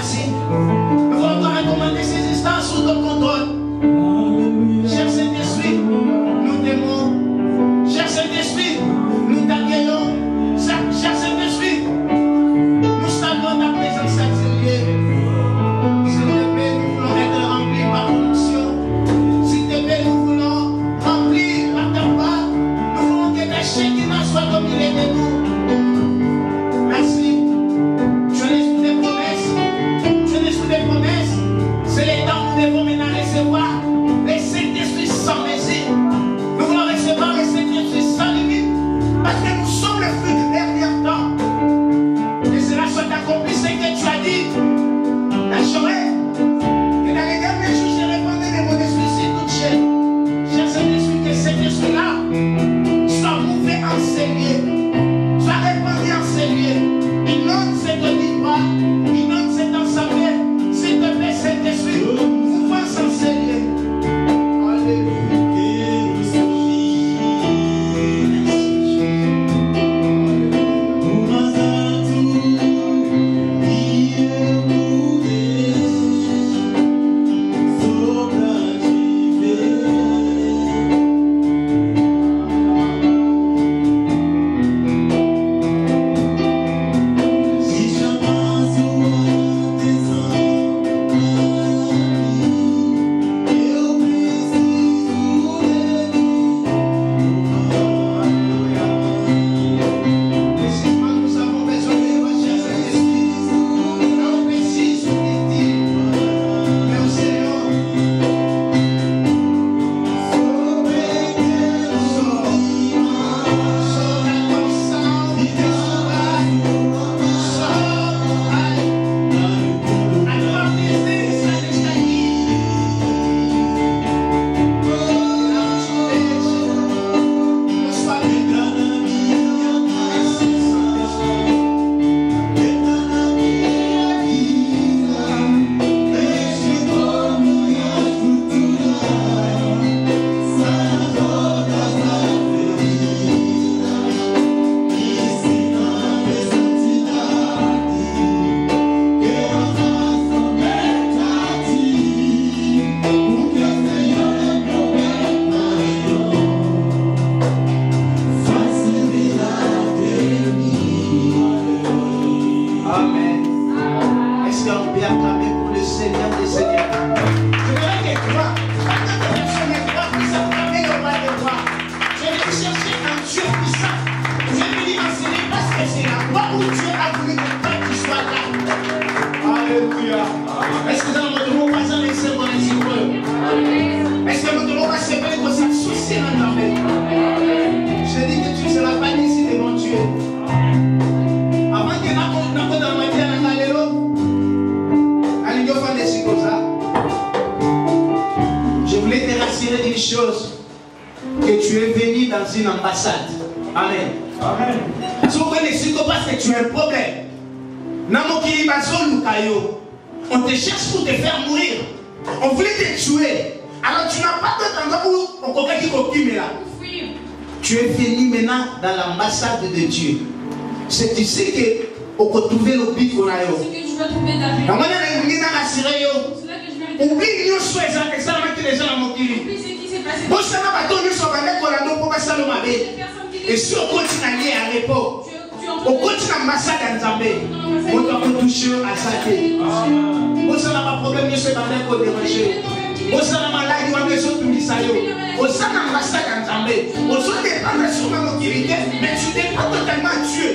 merci. Nous voulons encore recommander ces instants sous ton contrôle. Cher Saint-Esprit, nous t'aimons. Cher Saint-Esprit, nous t'accueillons. Cher Saint-Esprit, nous saluons ta présence à ce lieu. S'il te plaît, nous voulons être remplis par ton onction. S'il te plaît, nous voulons remplir par ta part. Nous voulons que ta Shekinah soit dominée de nous. Merci. Tu es l'esprit des promesses. Tu es l'esprit des promesses. C'est les temps où nous devons maintenant recevoir les Saint-Esprit sans mesure. Nous voulons recevoir les Saint-Esprit sans limite. Parce que nous sommes le fruit du dernier temps. Que cela soit accompli, ce que tu as dit. T'assurer que dans les derniers jours, je répandrai de mon esprit sur toute chair. Cher Saint-Esprit, que cet esprit-là soit mouvé en ces lieux. Soit répandu en ces lieux. Inonde cette auditoire. Inonde cette assemblée. S'il te plaît, Saint-Esprit, mouve en ces lieux. Alléluia. Est-ce que nous devons passer les secondes Est-ce que nous devons passer les concepts sociaux dans la vie? Je dis que tu ne seras pas ici devant Dieu. Avant que nous dans ma vie, je voulais te rassurer d'une chose, que tu es venu dans une ambassade. Amen. Amen. Si vous connaissez parce que tu as un problème. On te cherche pour te faire mourir. On voulait te tuer. Alors tu n'as pas d'autre endroit où on connaît qui t'occupe là. Tu es venu maintenant dans l'ambassade de Dieu. C'est ici que on peut trouver le but qu'on a. C'est que tu vas trouver ta paix. Oublie les gens et si on continue à aller à l'époque, on continue à l'ambassade à Nzambé, on doit toucher à sa tête. On n'a pas de problème, je sais pas qu'on dérange. On n'a pas malade, on a besoin de tout ça. On s'en ambassade à Nzambé. On se dépend de son autorité, mais tu dépends totalement de Dieu.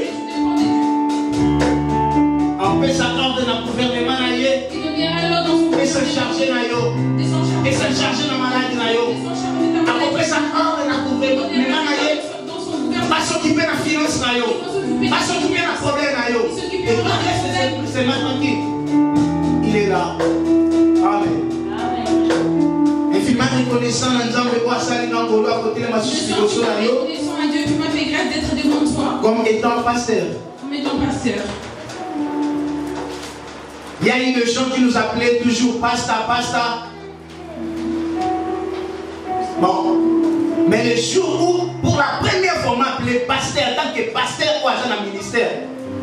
On peut s'attendre dans le gouvernement, et se charger dans yo, et se charger dans la maladie dans yo. On peut s'attendre dans le gouvernement, pas s'occuper de la finance dans yo, pas s'occuper de la problème dans yo. Et tout le reste, c'est maintenant qui il est là. Amen. Infiniment reconnaissant en disant que quoi ça les gens vont à côté de ma substitution dans yo. Reconnaissant à Dieu qui m'a fait grâce d'être devant toi. Comme étant pasteur. Comme étant pasteur. Il y a eu des gens qui nous appelaient toujours pasta, pasta. Bon. Mais le jour où, pour la première fois, on m'a appelé pasteur, en tant que pasteur ou agent dans le ministère,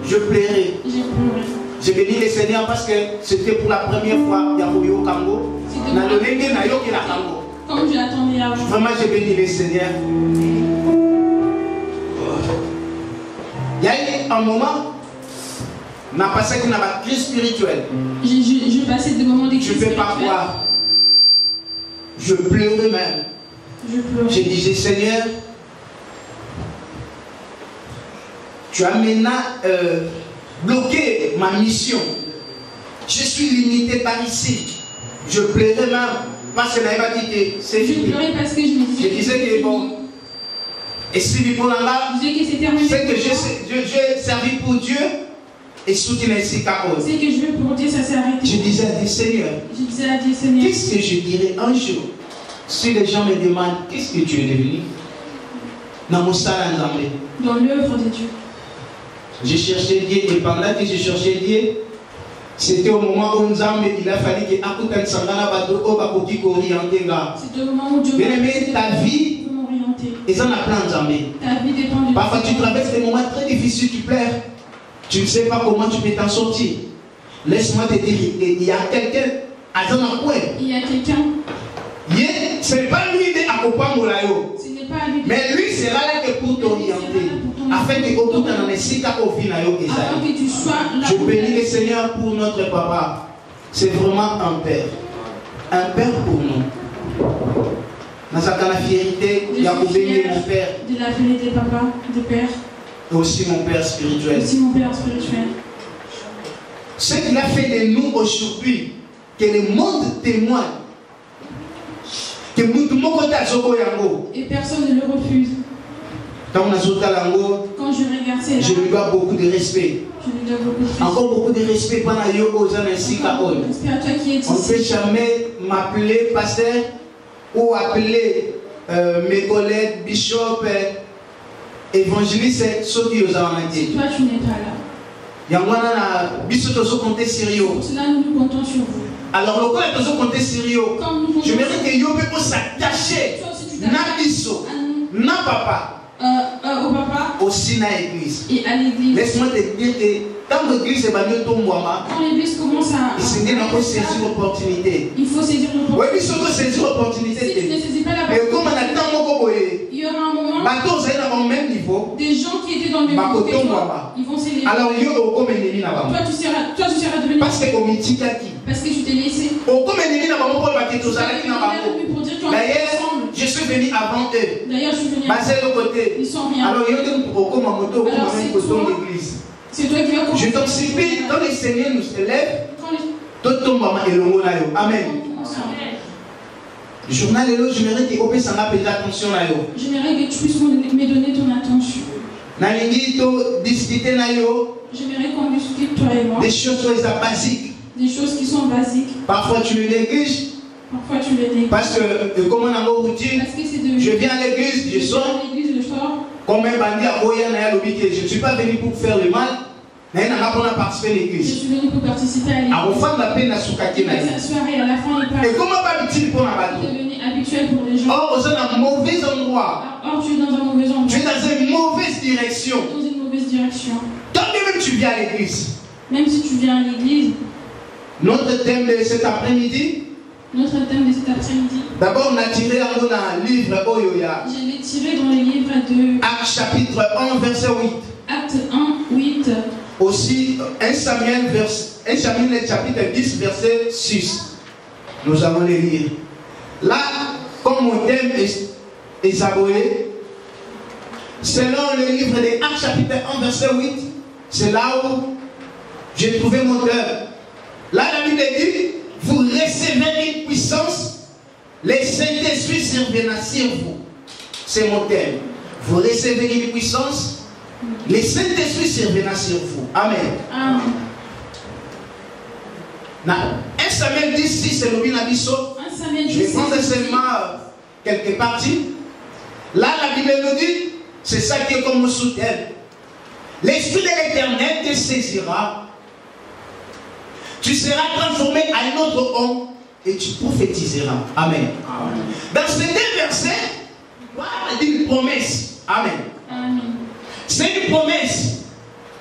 je plairai. J'ai béni le Seigneur parce que c'était pour la première fois Yahoyo Kango. Comme je l'attendais avant. Vraiment, j'ai béni le Seigneur. Il y a eu un moment, on a passé une crise spirituelle. Je passais des moments de crise spirituelle. Je ne peux pas croire. Je pleurais même. J'ai dit, Seigneur, tu as maintenant bloqué ma mission. Je suis limité par ici. Je pleurais même parce que je n'avais pas dit que c'est fini. Je pleurais parce que je disais que bon. Et si pour là, c'est que j'ai servi pour Dieu et soutenu ici Carole. C'est que je veux pour Dieu, ça s'est arrêté. Je disais à Dieu Seigneur, qu'est-ce que je dirais un jour si les gens me demandent qu'est-ce que tu es devenu dans mon salon d'Amérique. Dans l'œuvre de Dieu. J'ai cherché Dieu et pendant que je cherchais Dieu, c'était au moment où il a fallu que Akutan Sangana Bato Obakoki orienté là. C'était au moment où Dieu m'a dit ta vie. Et ça n'a plein de parfois tu traverses des moments très difficiles, tu pleures. Tu ne sais pas comment tu peux t'en sortir. Laisse-moi te dire, il y a quelqu'un à Zanakoué. Il y a quelqu'un. Ce n'est pas lui de Akopa Moulayo. Ce n'est pas lui. Mais lui sera là que pour t'orienter. Afin que tu sois là. Je bénis le Seigneur pour notre papa. C'est vraiment un père. Un père pour nous. Dans la fierté, il y a mon père. De la fierté, papa, de père. Et aussi mon père spirituel. Aussi mon père spirituel. Ce qu'il a fait de nous aujourd'hui, que le monde témoigne, que et personne ne le refuse. Quand je regarde ça, je lui dois beaucoup de respect. Encore beaucoup de respect pendant Yoko ainsi qu'Aon. On ne peut jamais m'appeler pasteur ou appeler mes collègues, bishop, évangélistes, ceux qui ont amené. Toi, tu n'es pas là. Il y a un bisous compter sérieux. Cela, nous comptons sur vous. Alors, le collègue doit compter sérieux. Je me dis que Yoko peut s'attacher. Na biso, na papa. Au papa. Aussi na l'église. Et à l'église. Laisse-moi te dire que quand l'église est bagnée au tomboama, quand l'église commence à. Il faut saisir l'opportunité. Il faut saisir l'opportunité. Oui, il faut saisir l'opportunité. Si tu ne saisis pas la mais comme on a tant de il y aura un moment. Bateau, c'est dans le même niveau. Des gens qui étaient dans le même niveau que toi, ils vont s'élever. Alors, il y a au ennemi là-bas. Toi, tu seras devenu. Parce que au Mitika qui. Parce que tu t'es laissé. Au comme ennemi là-bas, on peut battre tous avec là-bas. D'ailleurs, je suis venu avant eux. D'ailleurs, je suis venu. Basé de côté. Ils sont rien. Alors, il y a au comme un moto, comme un coton d'église. C'est toi qui vas commencer. Je t'en supplie, quand le Seigneur nous élève, tout tombe à l'eau. Amen. Le journal est là, j'aimerais que tu ça m'appelle l'attention là. J'aimerais que tu puisses me donner ton attention. J'aimerais qu'on discute toi et moi. Des choses basiques. Des choses qui sont basiques. Parfois tu les négliges. Parfois tu les négliges. Parce que comme on a une routine, je viens à l'église, je sors. Comme un bandit à Boya, je ne suis pas venu pour faire le mal. Je suis venu pour participer à l'église. Et à la fin, il et comment pas utile pour la bateau? C'est devenu habituel pour les gens. Or, vous êtes dans un mauvais endroit. Or, tu es dans un mauvais endroit. Tu es dans une mauvaise direction. Dans une mauvaise direction. Tant que même tu viens à l'église. Même si tu viens à l'église. Notre thème de cet après-midi. D'abord, on a tiré un livre Oyoya. Je l'ai tiré dans le livre de Actes chapitre 1, verset 8. Acte 1, 8. Aussi, 1 Samuel chapitre 10, verset 6. Nous allons les lire. Là, comme mon thème est Zaboé, selon le livre de Actes chapitre 1, verset 8, c'est là où j'ai trouvé mon cœur. Là, la Bible dit, vous recevrez une puissance, le Saint-Esprit surviendra sur vous. C'est mon thème. Vous recevrez une puissance, le Saint-Esprit surviendra sur vous. Amen. Amen. 1 Samuel 10, 6, c'est le Binabiso. Je vais prendre seulement quelques parties. Là, la Bible nous dit, c'est ça qui est comme sous-thème. L'Esprit de l'Éternel te saisira. Tu seras transformé à un autre homme et tu prophétiseras. Amen. Amen. Dans ces deux versets, voilà une promesse. Amen. Amen. C'est une promesse.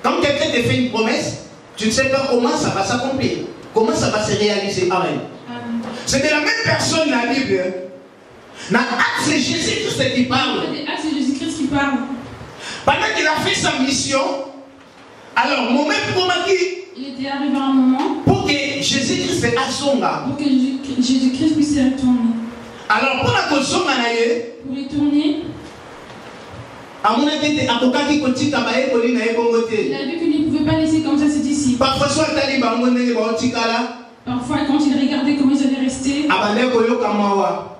Quand quelqu'un te fait une promesse, tu ne sais pas comment ça va s'accomplir, comment ça va se réaliser. Amen. C'est de la même personne la Bible. Dans Actes, c'est Jésus-Christ qui parle. C'est Jésus-Christ qui parle. Pendant qu'il a fait sa mission, alors, il était arrivé à un moment pour que Jésus-Christ asonga. Pour que Jésus-Christ puisse y retourner. Alors, pour la retourner, il a vu qu'il ne pouvait pas laisser comme ça ses disciples. Parfois, quand il regardait comment ils allaient rester,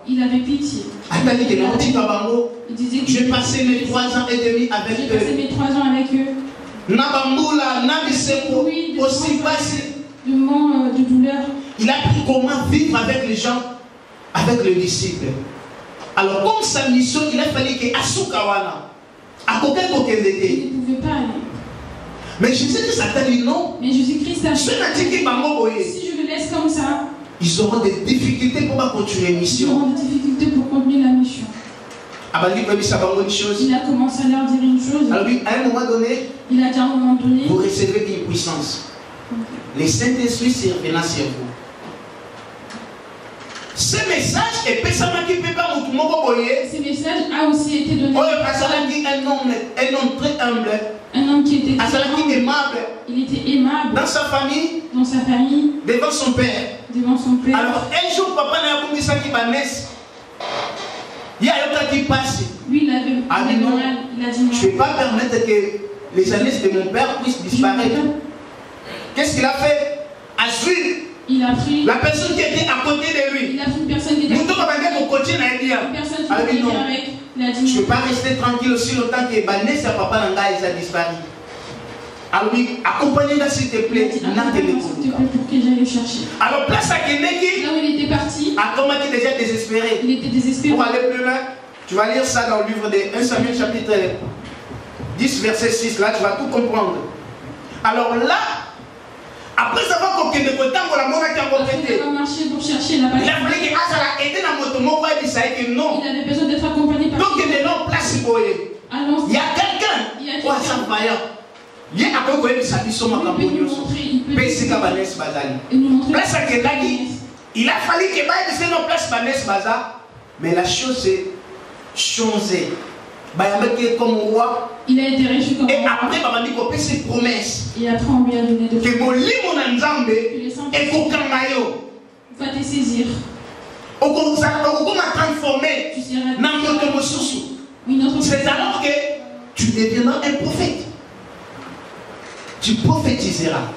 il avait pitié. Il disait que j'ai passé mes 3 ans et demi avec eux. J'ai passé mes 3 ans avec eux. Oui, de moments de douleur. Il a appris comment vivre avec les gens, avec les disciples. Alors, comme sa mission, il a fallu que Asukawana, à côté de il ne pouvait pas aller. Mais Jésus-Christ a dit non. Mais Jésus-Christ a dit, si je le laisse comme ça, ils auront des difficultés pour continuer la mission. Ils auront des difficultés pour continuer la mission. Il a commencé à leur dire une chose. Alors, à un moment donné, il a dit à un moment donné, vous recevez une puissance. Les Saint-Esprit s'est revenu sur vous. Ce message est ce message a aussi été donné. Un homme très humble. Un homme qui était aimable. Il était aimable. Dans sa famille. Devant son père. Alors un jour, papa n'a pas dit ça qui va naître. Il y a un qui passe. Lui, il avait il a dit non. Je ne vais pas permettre que les années de mon père puissent disparaître. Qu'est-ce qu'il a fait? Il a pris la personne qui était à côté de lui. Il a pris une personne qui était avec. Je ne peux pas rester tranquille aussi longtemps que Vanessa, papa Nanga, il a disparu. Alors, accompagnez-la s'il te plaît. Pour que j'aille le chercher. Alors, place à Keneki. Là où il était parti. À comment il était déjà désespéré. Il était désespéré. Pour aller plus loin, tu vas lire ça dans le livre de 1 Samuel chapitre 10, verset 6. Là, tu vas tout comprendre. Alors là, après avoir compris de côté, on a marché pour chercher la il a fallu que Azara aide la moto, non. Il avait besoin d'être accompagné par donc il y a place il y a quelqu'un qui a il a fallu que nos place Baza, mais la chose s'est changée. Comme roi. Il a été riche comme roi. Et après, il a fait ses promesses. Et après, on lui a donné de que mon livre et qu'on va te saisir. On va transformer. C'est alors que tu deviendras un prophète. Tu prophétiseras.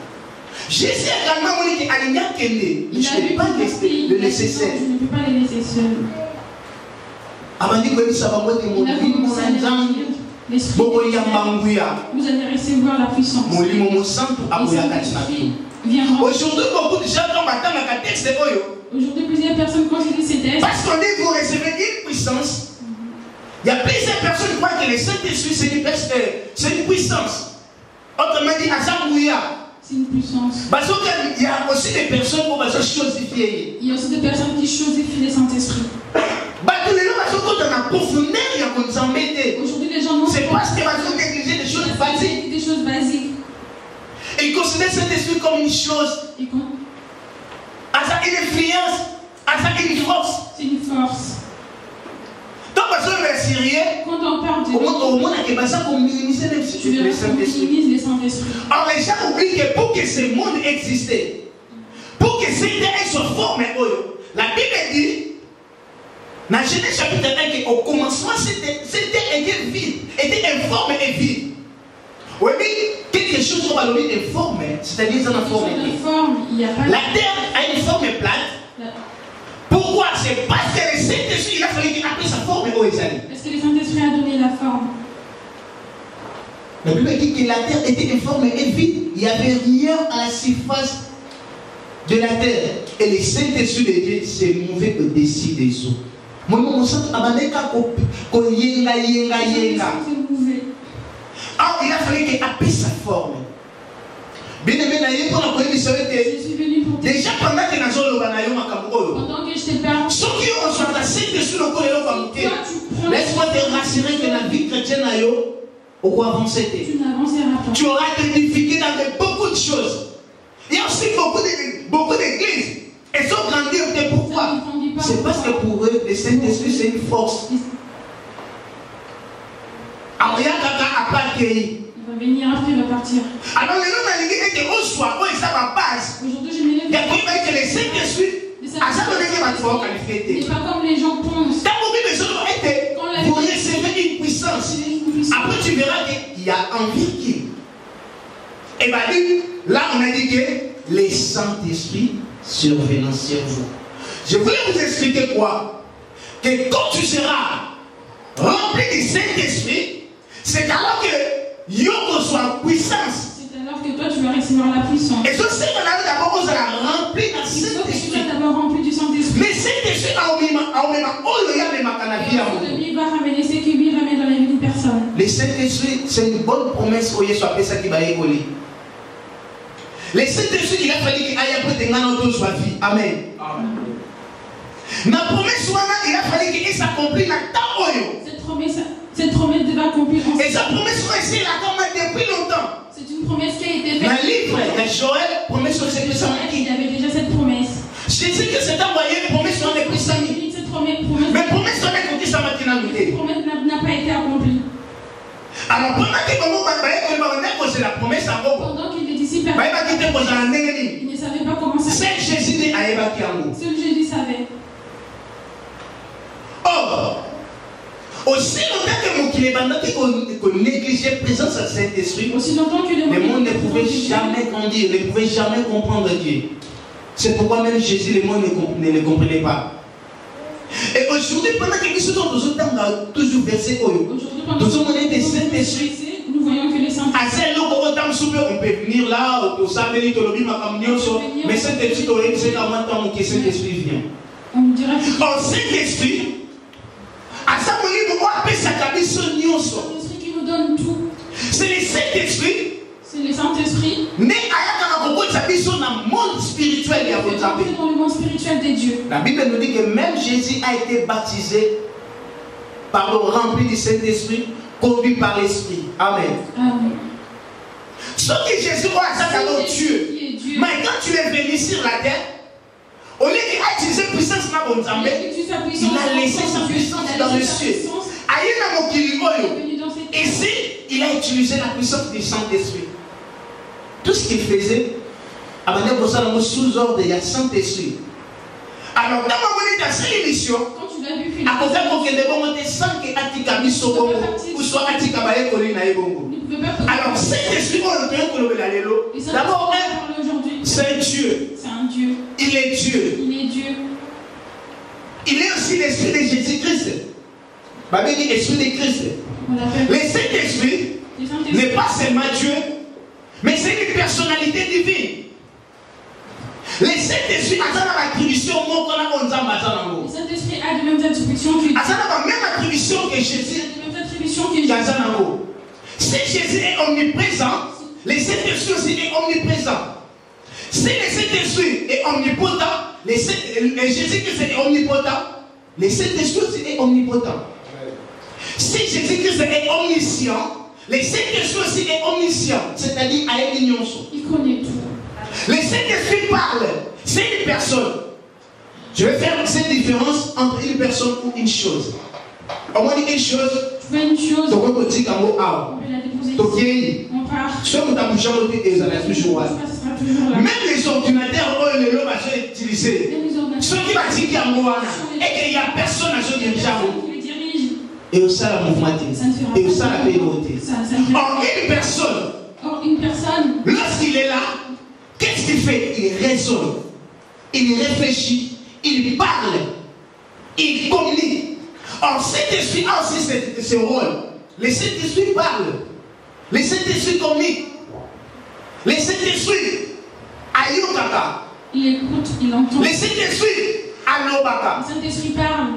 Jésus a également dit qu'il y a quelqu'un. Je ne peux pas le laisser seul. Je ne peux pas les laisser seuls. Vous allez recevoir la puissance. Aujourd'hui, beaucoup de gens tombent à la texte. Aujourd'hui, plusieurs personnes considèrent ces textes. Parce qu'on dit que vous recevez une puissance. Il y a plusieurs personnes qui croient que le Saint-Esprit c'est une puissance. Autrement dit, c'est une puissance. Parce qu'il y a aussi des personnes qui vont chosifier. Il y a aussi des personnes qui chosifient le Saint-Esprit. Aujourd'hui, les gens n'ont c'est parce qu'ils négliger des choses basiques. Des choses basiques. Et ils considèrent cet esprit comme une chose. Une influence. Une force. C'est une force. Donc, quand on parle de Dieu, les Saint-Esprit. Alors, les gens oublient que pour que ce monde existe, pour que cette terre soit formée, la Bible dit, dans Genèse chapitre 1, qu'au commencement, cette terre était vide, était informe et vide. Oui, mais quelque chose qu'on va nommer informe, c'est-à-dire une forme. La terre a une forme plate. Pourquoi? C'est parce que le Saint-Esprit, il a fallu qu'il appelle sa forme au Isaïe. Parce que le Saint-Esprit a donné la forme. La Bible dit que la terre était informe et vide. Il n'y avait rien à la surface de la terre. Et le Saint-Esprit de Dieu s'est mouvé au-dessus des eaux. Ah, il a fallu qu'il appelle sa forme. Déjà pendant que nous pendant que je te parle, laisse-moi te rassurer que la vie chrétienne tu n'avanceras pas. Tu auras des difficultés dans beaucoup de choses. Il y a aussi beaucoup d'églises. Elles ont grandi. Pourquoi? C'est parce que pour eux, le Saint-Esprit, c'est une force. Alors, il y a quelqu'un à pas accueillir. Il va venir après, il va partir. Alors, le nom de l'église est au soir, où ça ma base. Aujourd'hui, je m'élève. Il y a que le Saint-Esprit. À ça, on n'est pas comme les gens pensent. Vous recevez une puissance. Après, tu verras qu'il y a un véhicule. Et bien, là, on a dit que les Saint-Esprit survenant sur vous. Je voulais vous expliquer quoi? Que quand tu seras rempli du Saint-Esprit, c'est alors que Dieu reçoit puissance. C'est alors que toi, tu vas recevoir la puissance. Et ce c'est d'abord vous allez rempli du Saint-Esprit. Tu vas d'abord rempli du Saint-Esprit. Mais Saint-Esprit, lui va ramener ce qui lui ramène dans la vie d'une personne. Le Saint-Esprit, c'est une bonne promesse pour Yeshua ça qui va évoluer. Le Saint-Esprit, il a fallu qu'il aille un peu de notre soit vie. Amen. La promesse, il a fallu qu'il s'accomplisse dans le temps. Cette promesse devait accomplir. Et sa promesse, c'est la commande depuis longtemps. C'est une promesse qui a été faite. Dans le livre de Joël, promesse sur cette personne. Il y avait déjà cette promesse. Jésus que c'est envoyé, promesse sur les prisonniers. Mais promesse sur les conquêtes, ça m'a dit. Cette promesse n'a pas été accomplie. Alors, pendant que c'est la promesse à vous. Pendant qu'il les disciples il ne savait pas comment ça. C'est Jésus a évacué en vous. Seul Jésus savait. Or, aussi longtemps qu'on négligeait la présence de Saint-Esprit, le monde ne pouvait jamais grandir, ne pouvait jamais comprendre Dieu. C'est pourquoi même Jésus, le monde ne le comprenait pas. Et aujourd'hui, pendant que nous sommes toujours versé, nous sommes des Saint-Esprit. Nous voyons que les Saint-Esprit. On peut venir là, mais Saint-Esprit, c'est comment tant que Saint-Esprit vient. On dira que Saint-Esprit, à ça, Saint-Esprit qui nous donne tout. C'est le Saint-Esprit. C'est le Saint-Esprit. Mais dans le monde spirituel, il y a dans le monde spirituel des dieux. La Bible nous dit que même Jésus a été baptisé par le rempli du Saint-Esprit, conduit par l'Esprit. Amen. Amen. Ce que Jésus voit, c'est Dieu. Mais quand tu es venu sur la terre, au lieu d'utiliser puissance, il a laissé sa puissance dans le ciel. Ici, il a utilisé la puissance du Saint-Esprit. Tout ce qu'il faisait, sous ordre, il y a Saint-Esprit. Alors, dans ma émission, quand tu l'as vu, à cause de sans que Atika Bisobo ou soit Atika Baye Kolina Ebongo. Alors, Saint-Esprit, d'abord, c'est Dieu. C'est un Dieu. Il est Dieu. Il est Dieu. Il est aussi l'Esprit de Jésus-Christ. Bible dit Esprit de Christ. Le Saint-Esprit n'est pas seulement Dieu, mais c'est une personnalité divine. Le Saint-Esprit a la attribution Le Saint-Esprit a les mêmes attributions que Dieu. Il a la même attribution que Jésus. Si Jésus est omniprésent, le Saint-Esprit aussi est omniprésent. Si le Saint-Esprit est omnipotent, Jésus-Christ est omnipotent, le Saint-Esprit aussi est omnipotent. Si Jésus-Christ est omniscient, le Saint-Esprit aussi est omniscient, c'est-à-dire à une union. Il connaît tout. Le Saint-Esprit parle, c'est une personne. Je vais faire cette différence entre une personne ou une chose. On va dire une chose. Tu veux une chose. On peut la déposer ici. On part. Même les ordinateurs, les lots sont utilisés. Ceux qui vont dire qu'il y a moi et qu'il n'y a personne à se diriger. Et au sein de la mouvement, et au sein de la priorité. Or, une personne, lorsqu'il est là, qu'est-ce qu'il fait? Il raisonne, il réfléchit, il parle, il communique. Or, cet esprit a aussi ce rôle. Le Saint-Esprit parle, le Saint-Esprit communique, le Saint-Esprit aïe kaka. Il écoute, il entend. Le Saint-Esprit alobaka. Le Saint-Esprit parle.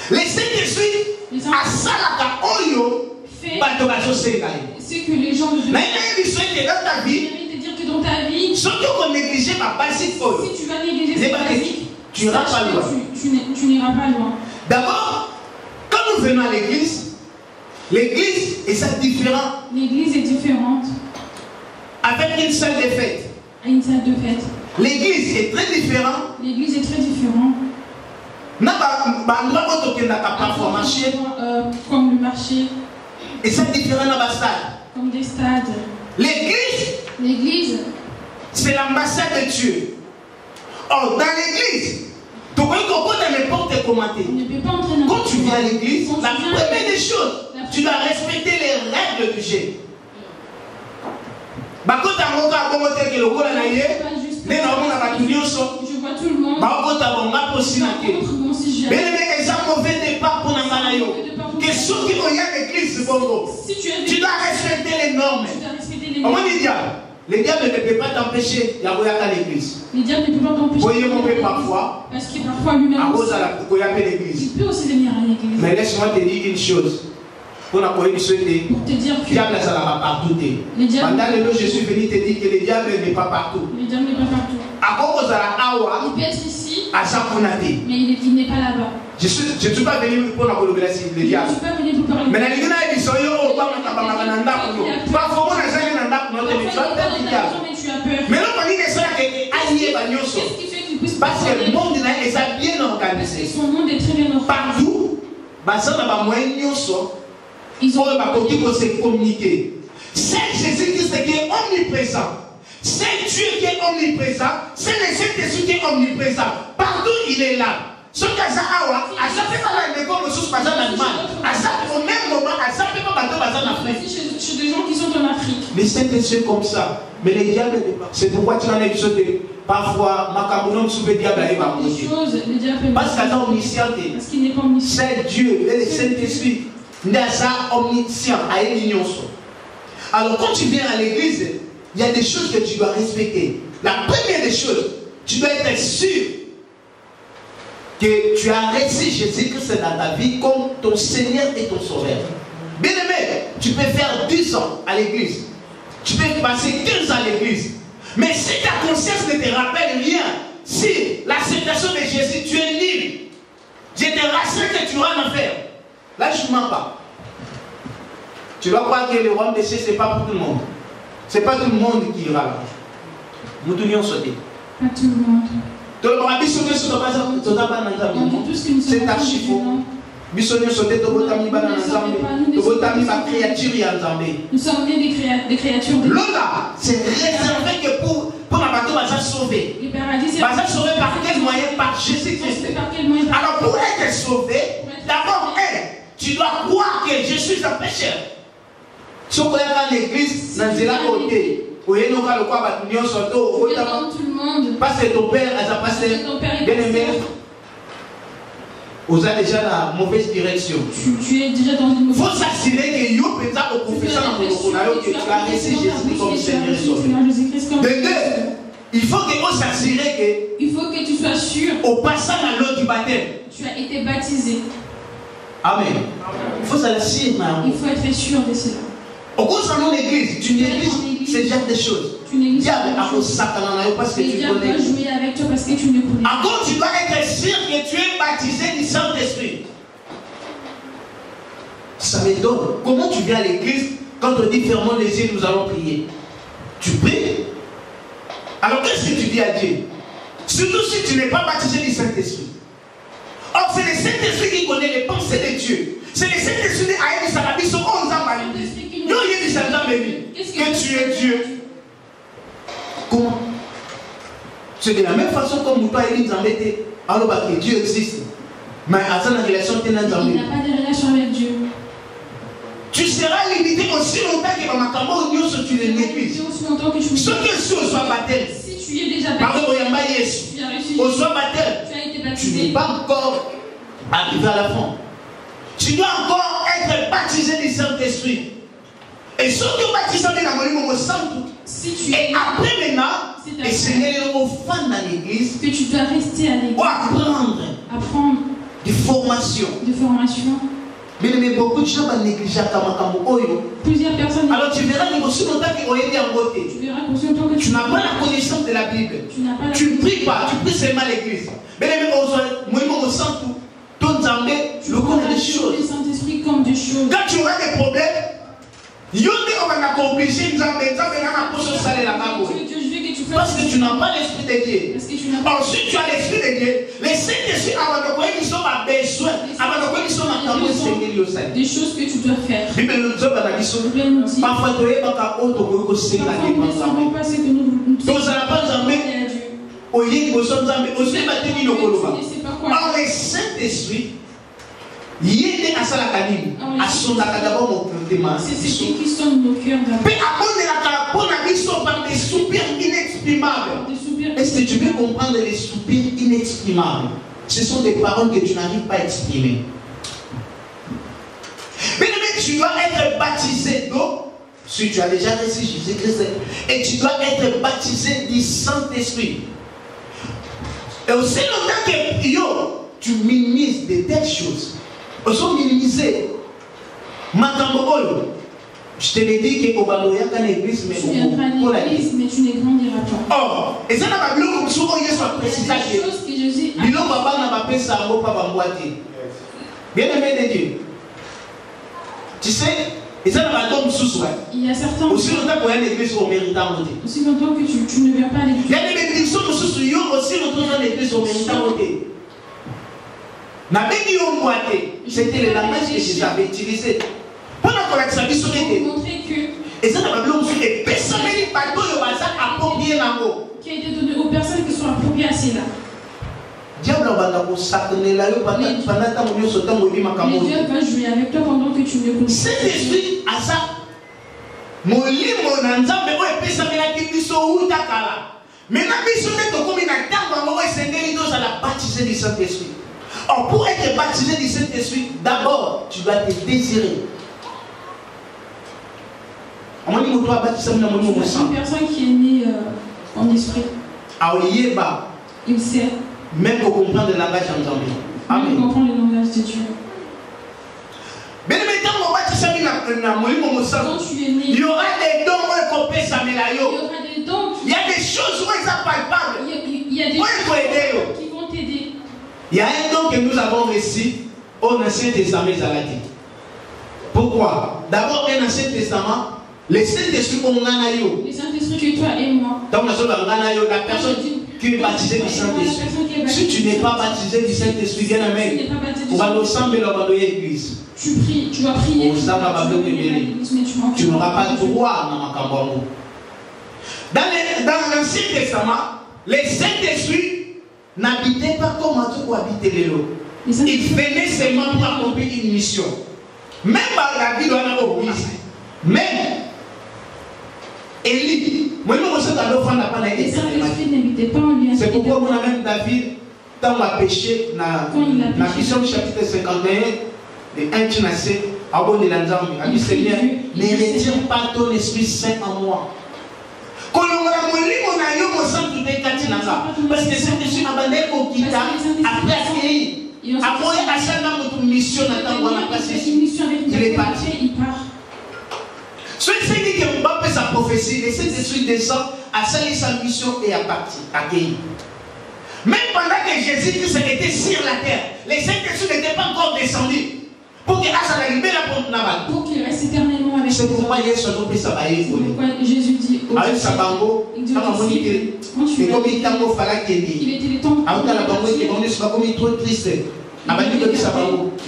Le Saint-Esprit asalaka oyo ce que les gens ne dans ta vie, te dire que dans ta vie, si tu vas négliger ces basiques, tu n'iras pas loin. Tu n'iras pas loin. D'abord, quand nous venons à l'église est différente. L'église est différente. Avec une salle de fête. à une salle de fête. L'église est très différente. L'église est très différente. Comme le marché. Et c'est différent dans le stade. Comme des stades. L'église, c'est l'ambassade de Dieu. Or, dans l'église, tu peux n'importe comment. Quand tu viens à l'église, la première des choses, tu dois respecter les règles du jeu. Je vois tout le monde. Mauvais départ pour que ceux qui vont à l'église, tu dois respecter les normes. Comment dire? Le diable ne peut pas t'empêcher d'aller à l'église. Le diable ne peut pas t'empêcher. Voyez mon père parfois. Parce que parfois lui-même. Il peut aussi venir à l'église. Mais laisse-moi te dire une chose. Pour te dire que le diable ça va partout. Pendant le jour, je suis venu te dire que le diable n'est pas partout. Le diable n'est pas partout. Il peut être ici. Mais il n'est pas là-bas. Je ne suis pas venu pour la le diable. Je ne suis pas venu pour parler. Mais la Ligue est tu as peur. Mais qu'est-ce qui fait qu'il puisse parce que le monde est bien organisé. Son monde est très bien organisé. Partout, ils ont se communiquer. C'est Jésus-Christ qui est omniprésent. C'est Dieu qui est omniprésent. C'est le Saint-Esprit qui est omniprésent. Partout, il est là. Ce cas là, à chaque fois au même moment, à chaque fois, chez des gens qui sont en Afrique. Les Saint-Esprit comme ça. Mais les diables, c'est pourquoi tu en as dit parfois, Macabounon sous le diable arrive à côté. Parce qu'il n'est pas omniscient. C'est Dieu, le Saint-Esprit. Omniscient, à une alors quand tu viens à l'église, il y a des choses que tu dois respecter. La première des choses, tu dois être sûr que tu as reçu Jésus-Christ dans ta vie comme ton Seigneur et ton Sauveur. Bien aimé, tu peux faire 10 ans à l'église, tu peux passer 15 ans à l'église, mais si ta conscience ne te rappelle rien, si l'acceptation de Jésus, tu es libre, je te rassure que tu vas en faire. Là, je ne mens pas. Tu dois croire que le royaume des cieux, ce n'est pas pour tout le monde. Ce n'est pas tout le monde qui ira là. Nous tous nous sauter. Pas tout le monde. C'est archi faux. Nous sommes nés des créatures de Dieu. Lola, c'est réservé que pour la bateau, va sauver. Va sauver par quel moyen? Par Jésus-Christ. Alors pour être sauvé, d'abord, tu dois croire que je suis un pécheur. Si on regarde l'église, dans le côté, tout le monde. Parce que ton père a passé bien aimé. Vous êtes déjà dans la mauvaise direction. Tu es déjà dans une mauvaise direction. Il faut s'assurer que vous pouvez au confession que tu as reçu Jésus comme Seigneur et Sauveur. De deux, il faut que vous s'assurer que. Il faut que tu sois sûr. Au passage à l'eau du baptême. Tu as été baptisé. Amen. Il faut s'assurer. Il faut être sûr de cela. Au cours de l'église, tu négliges ce genre de choses. Diable a parce que tu connais. Jouer avec toi parce que tu ne connais. Encore, tu dois être sûr que tu es baptisé du Saint-Esprit. Ça m'étonne. Comment tu viens à l'église quand on dit fermons les yeux, nous allons prier? Tu pries. Alors qu'est-ce que tu dis à Dieu? Surtout si tu n'es pas baptisé du Saint-Esprit. Or, c'est le Saint-Esprit qui connaît les pensées de Dieu. C'est le Saint-Esprit qui a dit ça la vie sur 11 ans par l'église. Que tu es Dieu. Comment? C'est de la même façon comme Moupa et dit alors que Dieu existe. Mais à ça, la relation est dans il n'a pas de relation avec Dieu. Tu seras limité aussi longtemps que dans ma campagne, tu les négliges. Ce que soit baptême. Si tu es déjà baptisé, au soit baptême, tu n'es pas encore arrivé à la fin. Tu dois encore être baptisé du Saint-Esprit. Et surtout baptisé dans le Saint-Esprit. Et après maintenant, et Seigneur aux femmes dans l'église, que tu dois rester à l'église. Pour apprendre des formations. Mais beaucoup de gens vont négliger plusieurs personnes. Alors tu verras que aussi longtemps qu'on est en beauté. Tu n'as pas la connaissance de la Bible. Tu ne pries pas, tu pries seulement à l'église. Mais les gens au centre, ton Zambé, le compte des choses. Quand tu auras des problèmes, Dieu veut que tu fasses Parce que tu n'as pas l'esprit de Dieu. Ensuite, tu as l'esprit de Dieu. Les Saint-Esprit, ils sont à besoin. Des choses que tu dois faire. Parfois, tu es pas au nous ne savons pas ce que nous alors les Saint-Esprit, il est à ça la canine, à son d'abord mon côté. C'est ce qui sonne nos cœurs d'abord. Mais après, par des soupirs inexprimables. Est-ce que tu peux comprendre les soupirs inexprimables? Ce sont des paroles que tu n'arrives pas à exprimer. Mais tu dois être baptisé d'eau. Si tu as déjà reçu Jésus-Christ, et tu dois être baptisé du Saint-Esprit. Et aussi longtemps que tu minimises de telles choses, aussi minimiser je te l'ai dit qu'au Baloya, quand l'église, mais tu viendras à l'église, mais tu ne grandiras pas. Or, et ça n'a pas bien comme souvent il y a soit précisé. Bien aimé de Dieu. Tu sais, et ça n'a pas d'homme sous soi. Il y a certains. Aussi longtemps qu'on a l'église, on mérite à monter. Aussi longtemps que tu ne viens pas à l'église. Il y a des bénédictions sous soi, aussi longtemps qu'on a l'église, on mérite à monter. C'était le langage que Jésus avait utilisé. Pendant qu'on a montrer que et ça n'a pas besoin de personne qui a été donné aux personnes qui sont appropriées à cela. Diable va jouer avec toi pendant que tu ne connais pas. Cet esprit à ça. Mon livre, mon ensemble, mais ça maintenant, à la baptisée du Saint-Esprit. Or, pour être baptisé du Saint-Esprit, d'abord, tu dois te désirer. Une personne qui est née en esprit. Il sait. Même pour comprendre le langage entendu. Amen. Pour comprendre le langage de Dieu. Quand tu es né, il y aura des dons il y a des choses où ils sont palpables. Il y a des choses qui vont t'aider. Il y a un don que nous avons reçu au Ancien Testament. Pourquoi? D'abord, un Ancien Testament, les Saint-Esprit ont gagné. Les Saint-Esprit que toi et moi. La personne qui est baptisée du Saint-Esprit. Si tu n'es pas baptisé du Saint-Esprit, bien aimé, on va nous sembler dans l'église. Tu pries, tu vas prier. Tu n'auras pas de droit dans ma cambo. Dans l'Ancien Testament, les Saint-Esprit n'habitaient pas comme on habite les lots. Ils venaient seulement pour accomplir une mission. Même par la vie de l'Église. Même Élie, c'est pourquoi on a même David, quand on a péché, dans la vision du chapitre 51, de 1 Tinassé, à bon de l'ensemble, a dit Seigneur, ne retire pas ton Esprit Saint en moi. Parce que c'est une abandonné au Kita, après accueilli. Après, à chaque notre mission, il est parti. Celui qui dit que Mbappé sa prophétie, et cet esprit descend à sa mission et à partir, accueilli. Même pendant que Jésus-Christ était sur la terre, les Saint-Esprit n'étaient pas encore descendus. Pour qu'il reste éternellement avec nous. C'est pourquoi Jésus dit avec sa bango, il était le temps.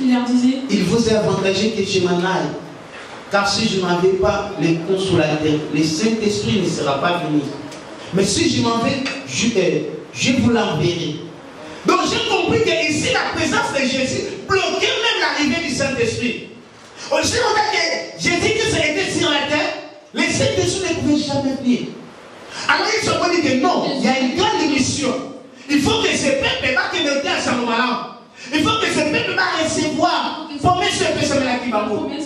Il leur disait, il vous est avantagé que je m'en aille. Car si je n'en vais pas, les consolateur, le Saint-Esprit ne sera pas venu. Mais si je m'en vais, je vous l'enverrai. Donc j'ai compris que ici la présence de Jésus bloquait même l'arrivée du Saint-Esprit. Aussi longtemps que Jésus-Christ était sur la terre, le Saint-Esprit ne pouvait jamais venir. Alors ils se sont dit que non, il y a une grande mission. Il faut que ce peuple va que le terre soit malin. Il faut que ce peuple va recevoir. Comment ce peuple là qui va mourir?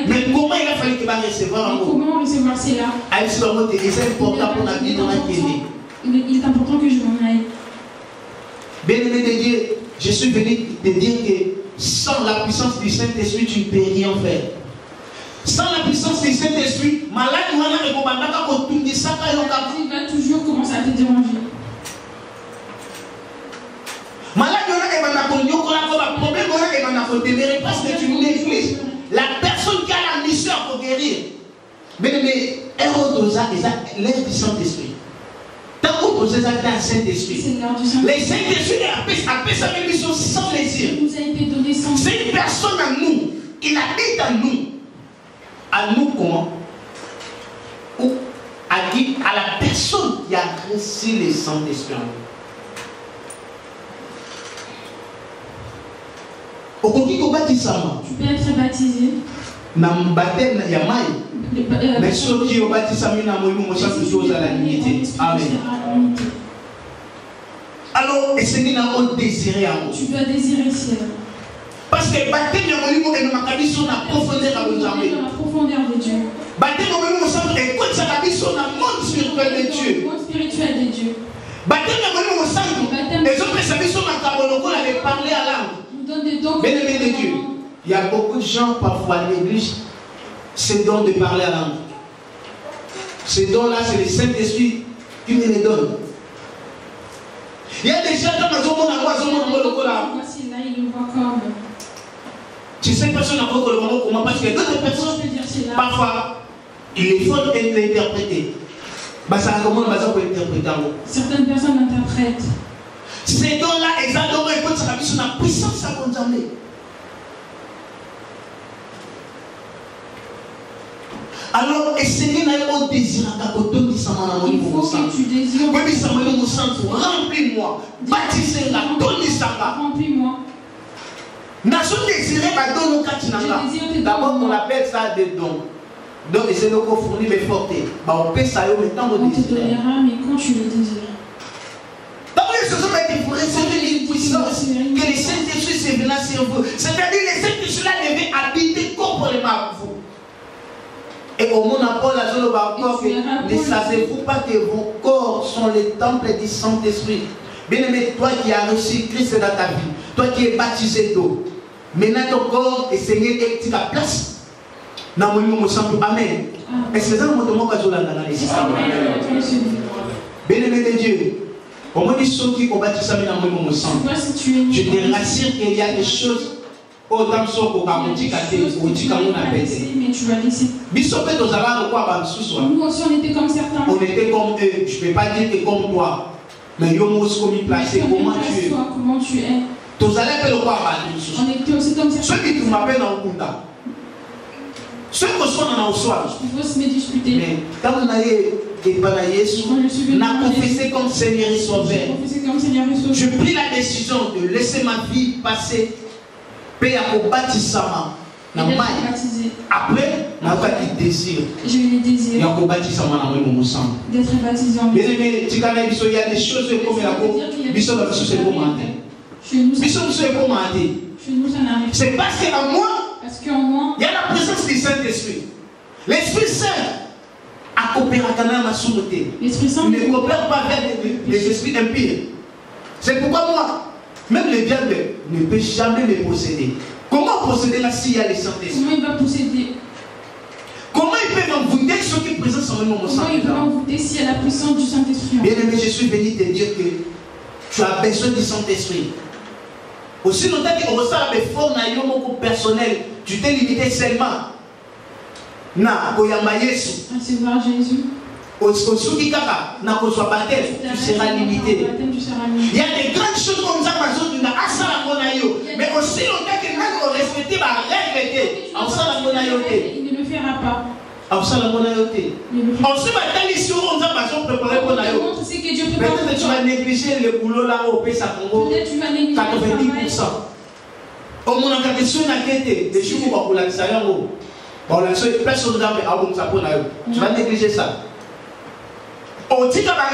Mais comment il a fallu qu'il va recevoir? Comment recevoir cela? C'est important pour la vie de la télé. Il est important que je m'en aille. Bien-aimé de Dieu, je suis venu te dire que sans la puissance du Saint-Esprit, tu ne peux rien faire. Sans la puissance du Saint-Esprit, malade il va toujours commencer à te déranger. Malade parce que tu négliges la personne qui a la mission pour guérir. Mais l'air du Saint-Esprit. Tant Les Saint-Esprit appellent ça même sans plaisir. C'est une personne à nous. Il habite en nous. À nous comment? Ou à la personne qui a reçu le Saint-Esprit en nous. Tu peux être baptisé. Mais ceux qui ont baptisé Amen. Alors, essayez de désirer en vous. Tu dois désirer le ciel. Parce que baptême est dans la profondeur de Dieu. Baptême est écoute ça la vie sur le monde spirituel de Dieu. Le monde spirituel de Dieu. Baptême est les autres services sont dans le avec parler à langue. Bien-aimé de Dieu, il y a beaucoup de gens parfois à l'église, c'est don de parler à langue. Ces dons-là, c'est le Saint-Esprit qui nous les donne. Il y a des gens dans le monde là. Tu sais, personne n'a pas comment parce que d'autres personnes, parfois, il faut l'interpréter. Certaines personnes interprètent. Ces dons-là, exactement, écoute, ça a la puissance à condamner. Alors, essayez d'aller au désir à ta côté de sa main. Il faut que tu désires. Remplis-moi. Baptisez-la. Remplis-moi. Nation désirée, d'abord, on appelle ça des dons. Donc, c'est le coup fourni, mais forte. On peut ça, mais tant on te donnera, mais quand tu le désires. C'est une puissance que les Saint-Esprit s'est venu sur vous. C'est-à-dire les Saint-Esprit devaient habiter corporellement avec vous. Et au monde Paul a dit ne savez-vous pas que vos corps sont les temples du Saint-Esprit? Bien-aimé, toi qui as reçu Christ dans ta vie, toi qui es baptisé d'eau, maintenant ton corps est Seigneur et tu la place. Amen. Et c'est ça que je bien-aimé de Dieu. Je te rassure qu'il y a des choses autant que mais tu vas laisser. Nous aussi on était comme certains. On était comme eux. Je ne peux pas dire que comme toi. Mais comment tu es. On était aussi comme certains. Ceux qui m'appellent en Kunda. Ceux qui sont dans le soir. Il faut se disputer. Mais quand on a confessé comme Seigneur et Sauveur. Je pris la décision de laisser ma vie passer. Après, je désir. J'ai eu les désirs d'être baptisé en bien aimé, il y a des choses comme la c'est parce qu'en moi, il y a la présence du Saint-Esprit. L'Esprit Saint a coopéré avec ma souveraineté. L'Esprit Saint ne coopère pas avec les esprits impurs. C'est pourquoi moi, même le diable ne peut jamais me posséder. Comment posséder là s'il y a le Saint-Esprit? Comment il va posséder? Comment il peut m'envoûter ceux qui présentent son nom au Saint-Esprit? Comment il va m'envoûter s'il y a la puissance du Saint-Esprit? Bien aimé, je suis venu te dire que tu as besoin du Saint-Esprit. Aussi longtemps que tu reçois l'effort personnel, tu t'es limité seulement à recevoir Jésus. Tu seras limité. Il y a des grandes choses comme ça, mais aussi longtemps que nous respectons la règle, il ne le fera pas. Peut-être tu vas négliger le boulot là au Pesa Congo. 90%. Au moins, la question n'a été des jours pour la Sayon. Personne n'a tu vas négliger ça. Tu vas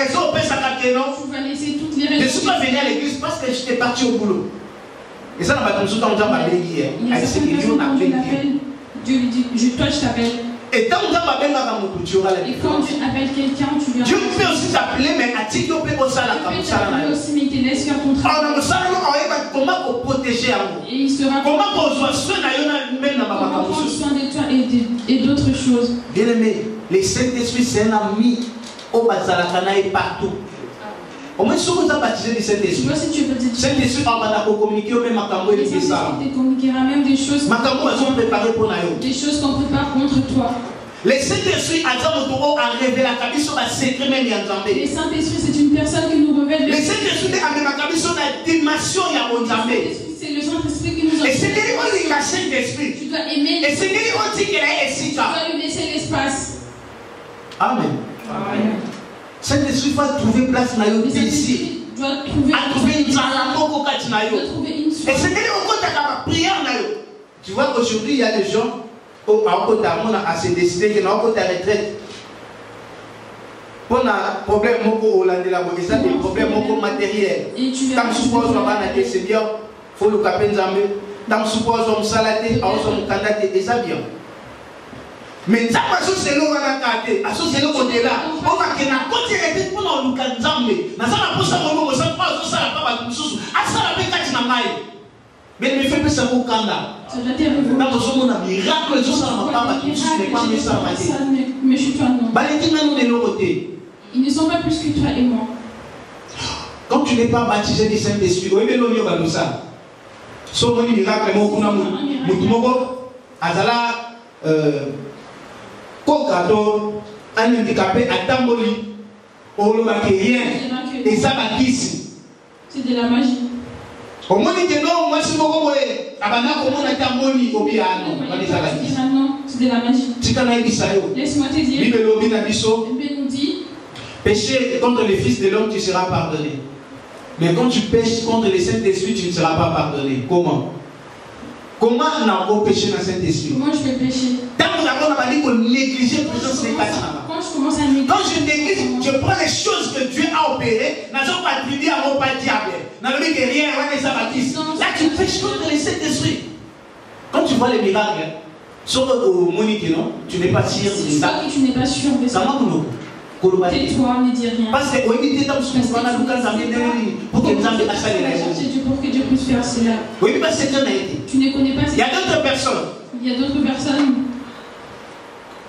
laisser toutes les règles. Je ne suis pas venu à l'église parce que j'étais parti au boulot. Et ça, on va comme ça, on va bénir. Il y a certaines personnes quand Dieu l'appelle, Dieu lui dit, toi je t'appelle. Et quand tu appelles quelqu'un, tu lui Dieu peut aussi t'appeler, mais à titre de aussi, mais il te laisse faire ton travail. Comment protéger et il sera comment prendre soin de toi et d'autres choses. Bien aimé, le Saint-Esprit c'est un ami au Bazalakana et partout. Au moins, si vous avez baptisé du Saint-Esprit, Saint-Esprit va communiquer au même Makambo et ça. Il te communiquera même des choses qu'on prépare contre toi. Le Saint-Esprit a révélé la cabine sur secret même Nzambe. Le Saint-Esprit, c'est une personne qui nous révèle. Le Saint-Esprit a révélé la cabine sur la dimension Nzambe. C'est le Saint-Esprit qui nous a. Et c'est que le Saint-Esprit. Tu dois aimer. Et c'est que le dit qu'elle est ici. Tu dois lui laisser l'espace. Amen. Saint-Esprit va trouver place dans le ici. Doit trouver une et c'est que prière. Tu vois qu'aujourd'hui il y a des gens à se décider qu'ils n'ont pas de retraite. Pour un problème des problèmes matériels. Quand tu supposes que c'est bien, il faut le caper Nzambe. Quand tu supposes que c'est salade, c'est bien. Mais ça passe c'est l'eau à la carte, à ce c'est l'eau au-delà. On va que na côté et pour nous Nzambe. Na ça na posa mo ça pas ça la pas mususu. A ça la peka na mai. Mais me fait pas ça au Kanda. Ça doit t'arriver. Dans ce monde miracle ça na pas mususu n'est pas mais ça va. Mais je suis toi non. Baletina nous de l'autre côté. Ils ne sont pas plus que toi et moi. Quand tu n'es pas baptisé du Saint-Esprit, oui mais l'on va nous ça. So mon miracle mo kuna mutumoko azala quand un handicapé a tamboli, on ne voit rien. Et ça va ici. C'est de la magie. Au moins, il dit non, moi je suis beaucoup. Abana, comment on a tamboli au piano? C'est de la magie. Laisse-moi te dire. Bible nous dit pécher contre le Fils de l'homme, tu seras pardonné. Mais quand tu pêches contre le Saint-Esprit, tu ne seras pas pardonné. Comment? Comment on a péché dans le Saint-Esprit? Comment je peux pécher? Quand je néglige, je prends les choses que Dieu a opérées, je ne vais pas attribuer à mon pas diable. Je ne vais rien, là tu pêches contre le Saint-Esprit. Quand tu vois les miracles, sur le monique, tu n'es pas sûr. C'est ça que tu n'es pas sûr de ça. Tais-toi, ne dis rien. Parce que pour que Dieu puisse faire cela. Oui, parce que tu ne connais pas. Il y a d'autres personnes. Il y a d'autres personnes.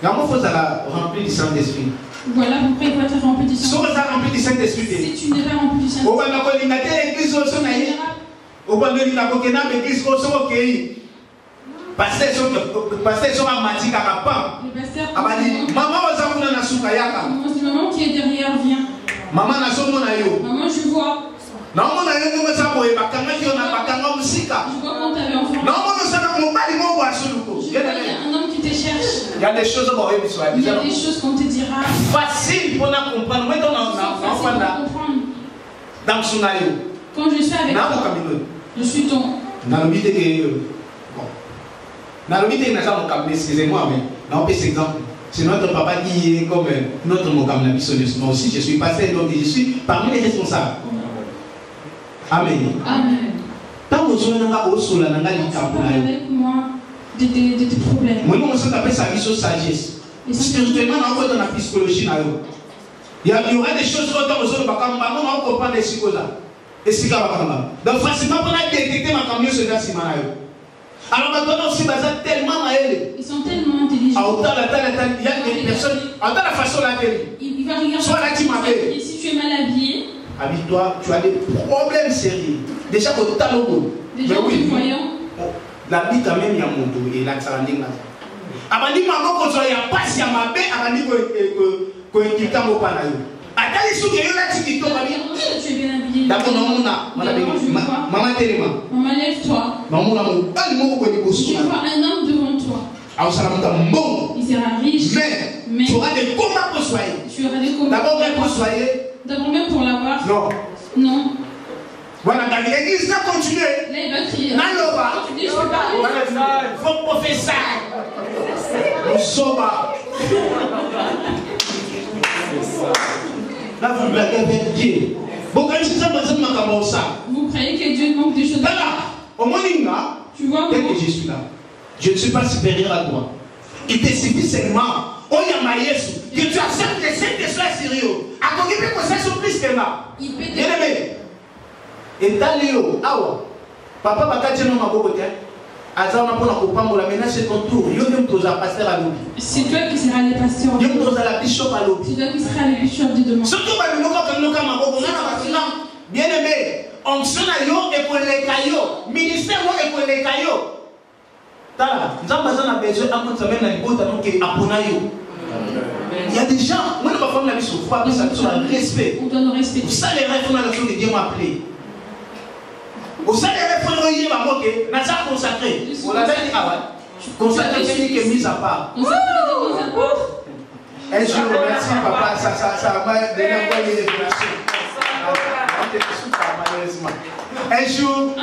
Comment faut ça remplir du Saint-Esprit? Voilà pourquoi il faut être rempli du Saint-Esprit. Si tu n'es rempli du Saint-Esprit, si tu n'es pas rempli du Saint-Esprit, maman qui est derrière vient. Maman, je vois. Je vois quand tu avais enfant. Il y a un homme qui te cherche. Il y a des choses qu'on te dira. Facile pour comprendre. Dans son aïe. Quand je suis avec toi, je suis ton. Excusez-moi, mais non, c'est exemple. C'est notre papa qui est comme notre Mokam. Moi aussi, je suis passé, donc je suis parmi les responsables. Amen. Amen. Tant que je avec moi de tes problèmes. Moi, on appelle ça la sagesse. Spirituellement, on est dans la psychologie. Il y aura des choses qui sont on comprend des choses. Donc, facilement, on a détecté ma camion sur la Simana. Alors maintenant aussi, tellement ils sont tellement intelligents. Il y a des personnes, dans la façon la il va regarder. Soit là, tu m'appelles. Et si tu es mal habillé, habille-toi, tu as des problèmes sérieux. Déjà, au talon. Déjà, oui, voyons. La vie, quand même, il y a mon dos. Et là, ça va dire là. Abandi, maman, quand il y a pas si à ma paix, abandi, quand il y a mon panaï. Attends, les sous qui sont là, tu es bien habillé. D'abord, maman, maman, lève-toi. Maman, tu vois un homme devant toi. Il sera riche. Mais tu auras des combats pour soigner. Tu auras des combats. D'abord, même pour soigner. D'abord, même pour l'avoir. Non. Non. Voilà, dans l'église, là, continuer. Là, il va crier. Tu dis, je peux pas. Faut professeur. Nous sommes. Là, vous blaguez avec Dieu. Vous croyez que Dieu manque de choses. Au moins, tu vois, dès que je suis là, je ne suis pas supérieur à toi. Il te suffit seulement. Oh, que tu acceptes le Saint-Esprit sérieux. À côté de ça, c'est plus que là. Il peut bien aimé. Et Dalio, awa. Papa, papa, tu n'as pas beaucoup de temps. C'est toi qui seras le pasteur. C'est toi qui seras le bishop de demain. Bien aimé, onction et pour les caillots, ministère et pour les caillots. nous avons besoin de il y a des gens, moi, je ne vais pas me souffrir, mais ça a respect. On doit nous respecter. Vous savez, les rêves, que Dieu m'a appelé. Vous savez, les rêves, que nous avons consacré. On l'a dit, consacré, c'est que mise à part. Un jour, merci papa, ça m'a donné une révélation. Un jour,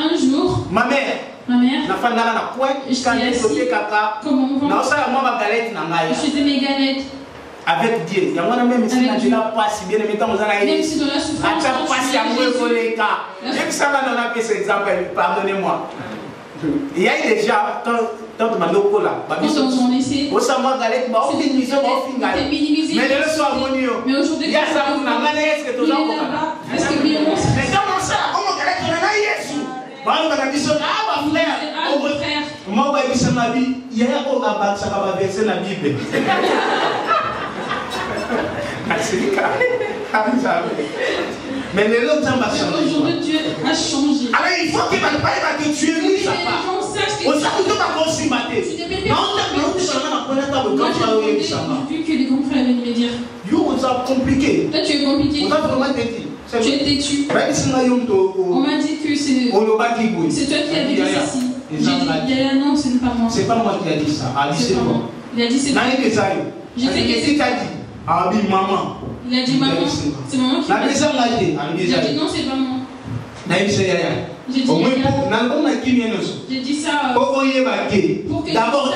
ma mère, je faisais mes galettes. Avec Dieu. Il y a même si tu n'as pas si bien aimé, même si dans la souffrance, pardonnez-moi. Il y a déjà tant de manoko là. Mais le soir, mais aujourd'hui, il y a ça pour la manée. Est-ce que tu as est-ce que bien mais comment ça? Comment galette on a Jésus? Frère. Moi, je suis ma vie. Il y a un ça va verser la Bible. Mais les autres ont changé. Aujourd'hui, Dieu a changé. Alors il faut qu'il ne pas que tu es mis à part. On s'est tout à aussi maté. Vu que les grands frères venaient me dire. C'est compliqué. Toi, tu es compliqué. Tu es têtu. On m'a dit que c'est toi qui as dit ceci. J'ai dit, non, ce n'est pas moi. C'est pas moi qui a dit ça. C'est moi. Il a dit c'est toi. J'ai fait que c'est ah oui, maman. Il a dit maman, c'est maman qui a dit. J'ai dit non, c'est pas moi. J'ai dit ça pour que d'abord,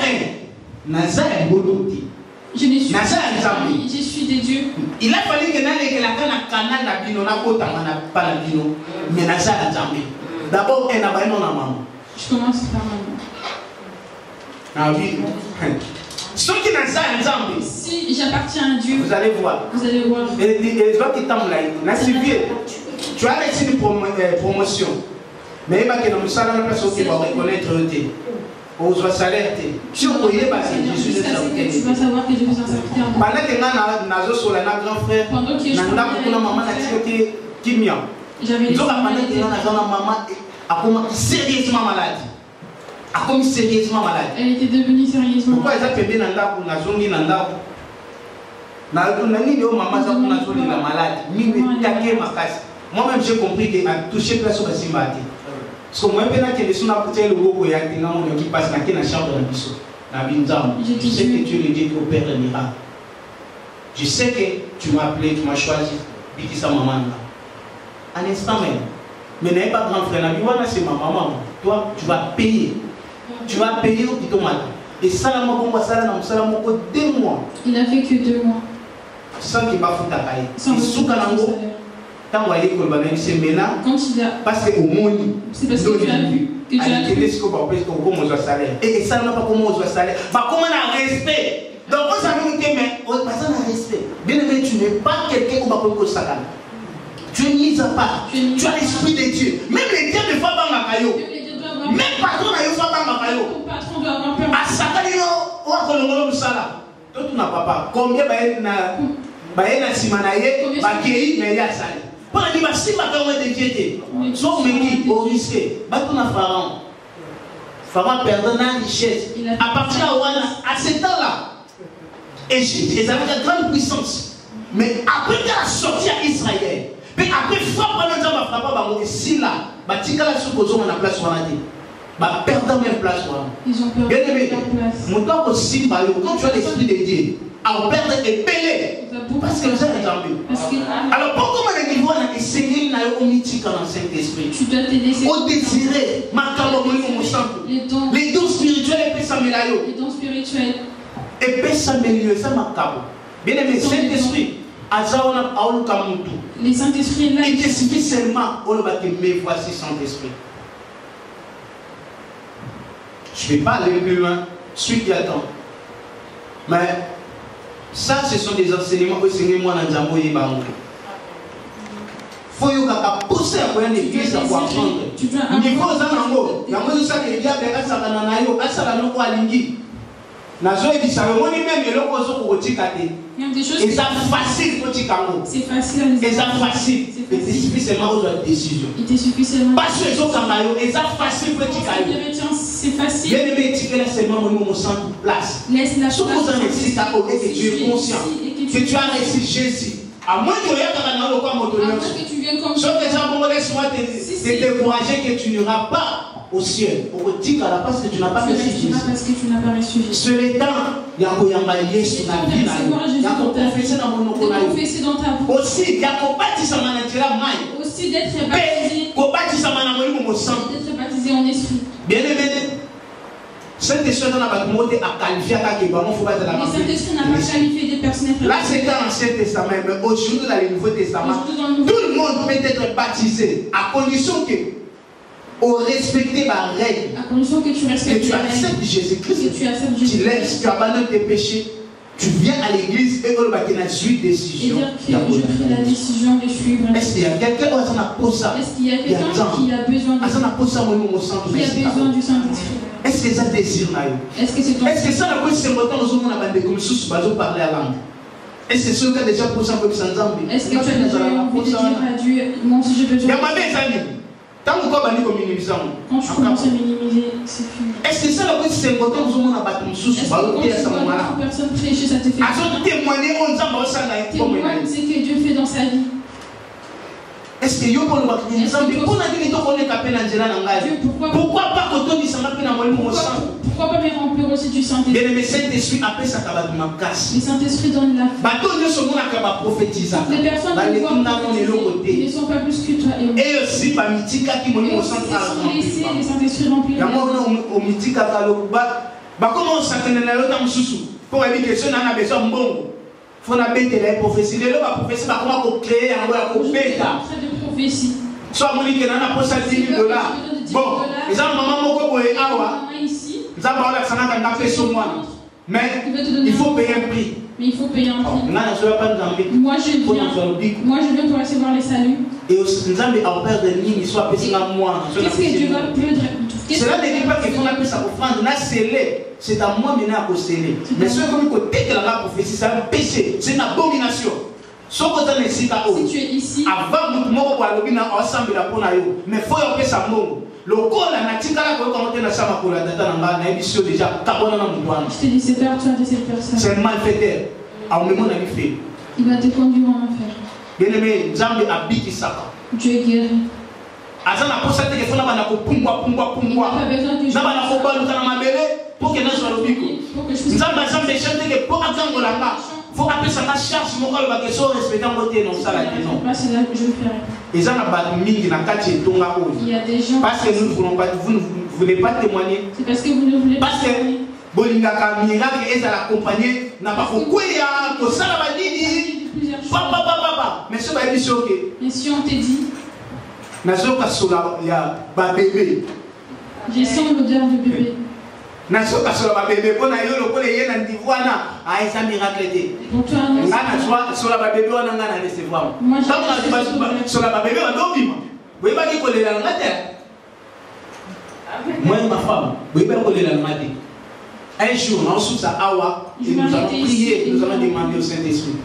je ne suis pas je suis des dieux. Il a fallu que la canal na bino na kota na pas na bino mais na ça Nzambe. D'abord un na non na maman. Je commence par maman. Ah oui. Ce qui n'a ça Nzambe. Si j'appartiens à Dieu. Vous allez voir. Vous allez voir. Et toi qui t'aimes là, na civier. Tu as reçu une promotion. Mais il va que dans le salon la personne qui va reconnaître tes. On doit s'alerter. Si on peut y aller, je suis tu vas savoir que je suis un serviteur. Pendant que nous avons grand frère, nous avons maman qui m'a. J'avais nous avons maman sérieusement malade. Elle était devenue sérieusement malade. Pourquoi elle a fait bien pour la zone nanda? Moi-même j'ai compris qu'elle a touché place au Basimati. Parce que moi, je sais que tu es le Dieu qui opère le miracle. Je sais que tu m'as appelé, tu m'as choisi. Bikisa maman. Un instant même. Mais n'ayez pas grand frère. C'est ma maman. Toi, tu vas payer. Tu vas payer au petit mal. Et ça, là, ça, 2 mois. Il a fait que 2 mois. Sans qu'il va foutre ta caille. Sans quand vous voyez que c'est maintenant, parce que au monde, c'est parce que tu as vu que tu as vu. Salaire. Et ça n'a pas comment on doit salaire. Comment on a respect. Donc on s'est dit mais on passe à respect. Bien aimé, tu n'es pas quelqu'un qui va prendre ça. Tu es mis à part. Tu as l'esprit de Dieu. Même les dieux ne font pas ma caillou. Même patron n'a pas ma caillou. Ton patron doit avoir peur. À Sakalino, on va prendre le salaire. Toi tu n'as pas. Combien na simanaye, bakei mais il y a ça. Pour les si ma caméra de Dieu, sauf qui au risqué, Pharaon perdant la richesse. À partir à ce temps-là, Égypte, ils avaient une grande puissance. Mais après qu'elle a sorti à Israël, puis après frappe pendant que frappé par si là, batika la supposons on a place où on a dit, perdant même place où on a. Ils ont perdu bien aimé, mon temps aussi, quand tu as l'esprit de Dieu, à perdre et belé. Parce que vous avez entendu. Alors pourquoi les niveaux on a essayé au mythique dans le Saint-Esprit? Tu dois te laisser. Au désiré, les dons spirituels et s'améliorer. Les dons spirituels. Et s'améliorer, ça m'a capé. Bien aimé, Saint-Esprit, les Saint-Esprit là. Il te suffit seulement, on va te mettre, voici Saint-Esprit. Je ne vais pas aller plus loin, celui qui attend. Mais ça, ce sont des enseignements que moi dans Jambo et Bango. Il faut pousser à une église pour apprendre. Il faut Zanango. Il y a des gens qui disent que Asalananayo, Asalanoko Alingi. Nazo et Bissaro, on est même le loco pour Tikate. Et ça facile pour Tikango. C'est facile. Et ça facile. Il te suffit seulement aux décisions. Il te suffit seulement. Parce que les autres Kamayo, et ça facile pour Tikate. C'est facile. Bien aimé, Tikate seulement place. Laisse la place. Que tu es conscient. Que tu as reçu Jésus. À moins que tu viennes comme ça. Laisse-moi te décourager que tu n'iras pas au ciel. Parce que tu n'as pas reçu Jésus. C'est le temps. Il y a Yesu na vie na yo. Il y a confesser dans mon nom. Aussi, il y a baptisé aussi d'être baptisé en esprit. Bien aimé. Saint-Esprit n'a pas qualifié des personnes. Là, c'est dans l'Ancien Testament, mais aujourd'hui, dans le Nouveau Testament, tout le monde peut être baptisé à condition que au respecter ma règle, à condition que tu respectes que tu acceptes Jésus-Christ, tu laisses, tu abandonnes tes péchés, tu viens à l'église et on va te la suite décision. Je pris la décision de suivre. Est-ce qu'il y a quelqu'un qui a besoin du Saint-Esprit? Est-ce que ça désire? Est-ce que c'est ton... Est-ce que ça n'a pas été important aux hommes comme sous parler à langue? Est-ce que c'est déjà pour ça que ça nous a Est-ce que tu as déjà envie de dire à Dieu, moi aussi j'ai besoin? Quand tu commences à minimiser, c'est fini. Est-ce que ça n'a pas été important aux hommes sous parler à langue? Personne prêcher, ça te fait témoigner ce que Dieu fait dans sa vie. Est-ce que yo pour pourquoi pas pourquoi pas me remplir aussi du Saint-Esprit? Bien aimé, Saint-Esprit appelle ça le Saint-Esprit donne la foi. Les personnes qui ne sont pas plus que toi et aussi par Mitika qui m'a laissé le Saint-Esprit remplir. Comment ça connaît la loi pour éviter que ceux n'a besoin de bon. Faut la bête la prophétie. Les lois prophétie va comment créer un roi pour bêta. Soit mon que nana pour ça $10,000. Bon, les gens maman moko boye awa. Ici. Ça va la sana quand taper sur moi. Mais il faut payer un prix. Mais il faut payer un prix. Moi je viens pour recevoir les saluts. Et Nzambe a offert des lignes soit passé à moi. Qu'est-ce que Dieu va peindre? Cela ne dit pas qu'il faut appeler ça offrande, là scellé. C'est à moi maintenant à sceller. Mais ce que vous côté que la prophétie, c'est un péché, c'est une abomination. Si tu es ici, avant ensemble la mais il faut appeler ça mot. Le col a natika la commenter na sama kola data na na émission déjà tabona na mutwana. Je te dis c'est peur toi de cette personne. C'est un malfaiteur. A au moment d'aller fait. Il va te conduire en enfer. Bien aimé, Nzambe abiki saka. Dieu est guéri. Azana posa te fona bana ko pungwa. Na bana ko balu kana mabele pour que na soit lobiko. Nzambe chante que pour akangola nga. Faut appeler ça ma charge mon col va que so respectant côté non ça la non. C'est là que je le ferai. Et ça n'a pas mingi na kati tonga o. Il y a des gens parce que nous ne voulons pas vous ne voulez pas témoigner. C'est parce que vous ne voulez pas. Parce que bolinga miracle est à l'accompagner n'a pas beaucoup ya ko sala ba nini. Papa. Mais ce va être choqué. Mais si on te dit nazoka sola ya ba bébé. Je sens l'odeur de bébé. Nazoka sola ba bébé pona yo lokole yena ndivwana aisa miracle te. Ngana sola ba bébé wana ngana recevoir. Comme na sola ba bébé wa dobima. Boye ba ki kolela ngate. Moi ma femme, boye ba kolela ngate. Un jour, on sous sa awa et nous allons prier, nous allons demander au Saint-Esprit.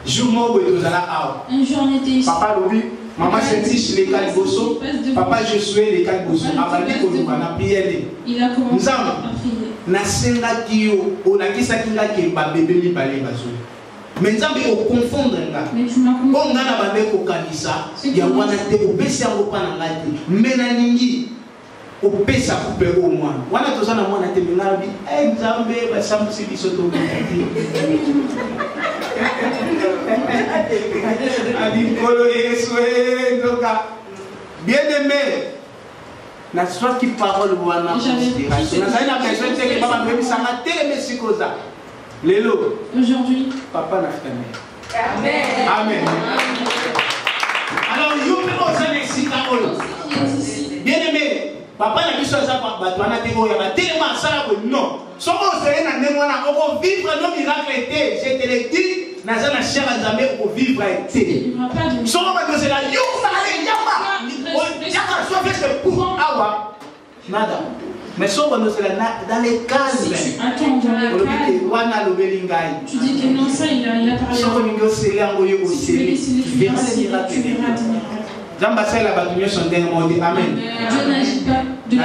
Jour où nous allons awa. Un jour on était ici. Papa Lobi, maman Saint-Tiche, les Calbosso, papa Josué, les Calbosso, Abadi Koluba, na prière. Il a commencé à prier. Na senga kiyo, on a qui ça qui l'a qui ba bébé li balé bazo. Mais Nzambe o confondre nga. On nga na ba ko kanisa, ya wana te obesi yango pa na ngati. Menaningi opesa couper au moins. Wana tozana mwana te mingabi, Nzambe ba samsi biso to ngati. Adikolo Yesu ndoka. Bien-aimé. Na soit qui parole wana inspiration. Na zaina besoin de que papa me bisanga télé mesikoza. Lelo. Aujourd'hui, papa na femme. Amen. Amen. Alors yo pe ozana sika olo. Bien-aimé, papa na biso za pa batwana te oya ba tellement sala ko non. Soko ozena na ndemwana oko vivre no miracle te, je te le dis. Nazana cher Nzambe pour vivre été. Soko ba dozela yo na ale yama. Yaka so fait ce pour awa. Nada. Mais si on va dans les calmes, tu attends dans les calmes, tu dis que non, ça il a parlé. Tu verras les miracles. Amen. Dieu n'agit pas de